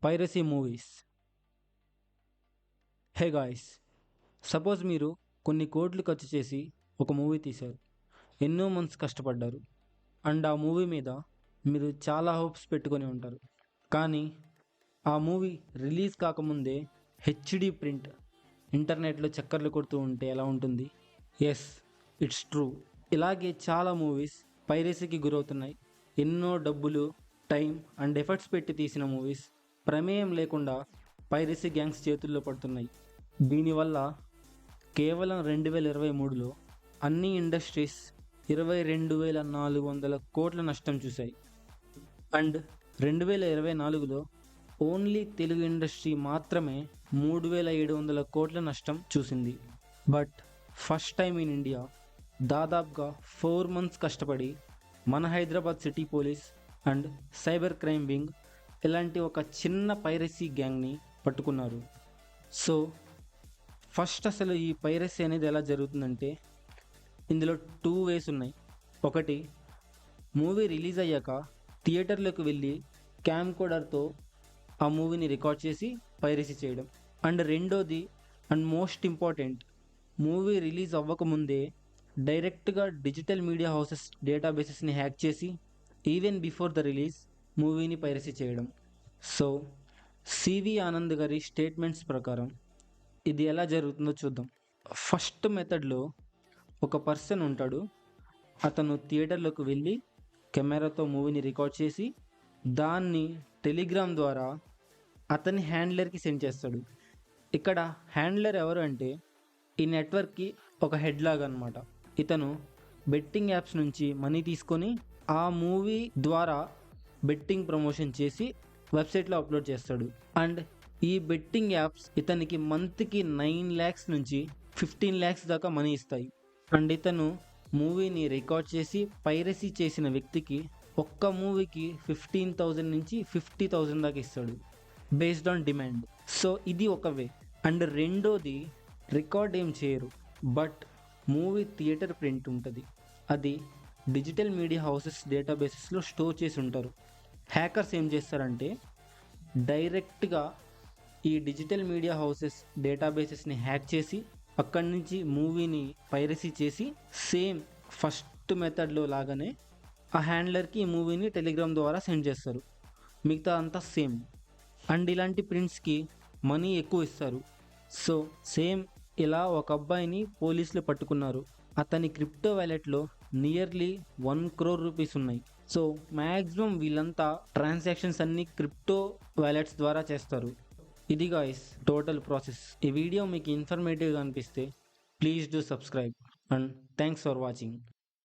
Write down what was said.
Piracy movies. Hey guys, suppose మీరు కొన్ని కోట్లు ఖర్చు చేసి ఒక మూవీ తీశారు. ఎన్నో మంత్స్ కష్టపడ్డారు అండ్ ఆ మూవీ మీద మీరు చాలా హోప్స్ పెట్టుకొని ఉంటారు. కానీ ఆ మూవీ రిలీజ్ కాకముందే హెచ్డి ప్రింట్ ఇంటర్నెట్లో చక్కర్లు కొడుతూ ఉంటే ఎలా ఉంటుంది? Yes, it's true. ఇలాగే చాలా మూవీస్ పైరసీకి గురవుతున్నాయి. ఎన్నో డబ్బులు, టైం అండ్ ఎఫర్ట్స్ పెట్టి తీసిన మూవీస్ ప్రమేయం లేకుండా పైరసీ గ్యాంగ్స్ చేతుల్లో పడుతున్నాయి. దీనివల్ల కేవలం 2023లో అన్ని ఇండస్ట్రీస్ 22,400 కోట్ల నష్టం చూశాయి. అండ్ 2024లో ఓన్లీ తెలుగు ఇండస్ట్రీ మాత్రమే 3,700 కోట్ల నష్టం చూసింది. But first time in India దాదాపుగా 4 months కష్టపడి మన Hyderabad city police and cyber crime wing ఇలాంటి ఒక చిన్న పైరసీ గ్యాంగ్ని పట్టుకున్నారు. సో ఫస్ట్ అసలు ఈ పైరసీ అనేది ఎలా జరుగుతుందంటే, ఇందులో 2 ways ఉన్నాయి. ఒకటి, మూవీ రిలీజ్ అయ్యాక థియేటర్లోకి వెళ్ళి క్యామ్ కోడర్తో ఆ మూవీని రికార్డ్ చేసి పైరసీ చేయడం. అండ్ రెండోది and most important, movie release అవ్వకముందే డైరెక్ట్గా డిజిటల్ మీడియా హౌసెస్ డేటాబేసెస్ని హ్యాక్ చేసి ఈవెన్ బిఫోర్ ద రిలీజ్ మూవీని పైరసీ చేయడం. సో సివి ఆనంద్ గారి స్టేట్మెంట్స్ ప్రకారం ఇది ఎలా జరుగుతుందో చూద్దాం. ఫస్ట్ మెథడ్లో ఒక పర్సన్ ఉంటాడు. అతను థియేటర్లోకి వెళ్ళి కెమెరాతో మూవీని రికార్డ్ చేసి దాన్ని టెలిగ్రామ్ ద్వారా అతని హ్యాండ్లర్కి సెండ్ చేస్తాడు. ఇక్కడ హ్యాండ్లర్ ఎవరు అంటే ఈ నెట్వర్క్కి ఒక హెడ్ లాగా అనమాట. ఇతను బెట్టింగ్ యాప్స్ నుంచి మనీ తీసుకొని ఆ మూవీ ద్వారా బెట్టింగ్ ప్రమోషన్ చేసి వెబ్సైట్లో అప్లోడ్ చేస్తాడు. అండ్ ఈ బెట్టింగ్ యాప్స్ ఇతనికి మంత్కి 9 lakhs నుంచి 15 lakhs దాకా మనీ ఇస్తాయి. అండ్ ఇతను మూవీని రికార్డ్ చేసి పైరసీ చేసిన వ్యక్తికి ఒక్క మూవీకి 15,000 నుంచి 50,000 దాకా ఇస్తాడు, బేస్డ్ ఆన్ డిమాండ్. సో ఇది ఒక వే. అండ్ రెండోది, రికార్డ్ ఏం చేయరు, బట్ మూవీ థియేటర్ ప్రింట్ ఉంటుంది. అది డిజిటల్ మీడియా హౌసెస్ డేటాబేసెస్లో స్టోర్ చేసి ఉంటారు. హ్యాకర్స్ ఏం చేస్తారంటే డైరెక్ట్గా ఈ డిజిటల్ మీడియా హౌసెస్ డేటాబేసెస్ని హ్యాక్ చేసి అక్కడి నుంచి మూవీని పైరసీ చేసి సేమ్ ఫస్ట్ మెథడ్లో లాగానే ఆ హ్యాండ్లర్కి ఈ మూవీని టెలిగ్రామ్ ద్వారా సెండ్ చేస్తారు. మిగతా అంతా సేమ్. అండ్ ఇలాంటి ప్రింట్స్కి మనీ ఎక్కువ ఇస్తారు. సో సేమ్ ఇలా ఒక అబ్బాయిని పోలీసులు పట్టుకున్నారు. అతని క్రిప్టో వ్యాలెట్లో నియర్లీ 1 crore rupees ఉన్నాయి. సో మ్యాక్సిమం వీళ్ళంతా ట్రాన్సాక్షన్స్ అన్నీ క్రిప్టో వ్యాలెట్స్ ద్వారా చేస్తారు. ఇది గాయ్స్ టోటల్ ప్రాసెస్. ఈ వీడియో మీకు ఇన్ఫర్మేటివ్గా అనిపిస్తే please do subscribe and thanks for watching.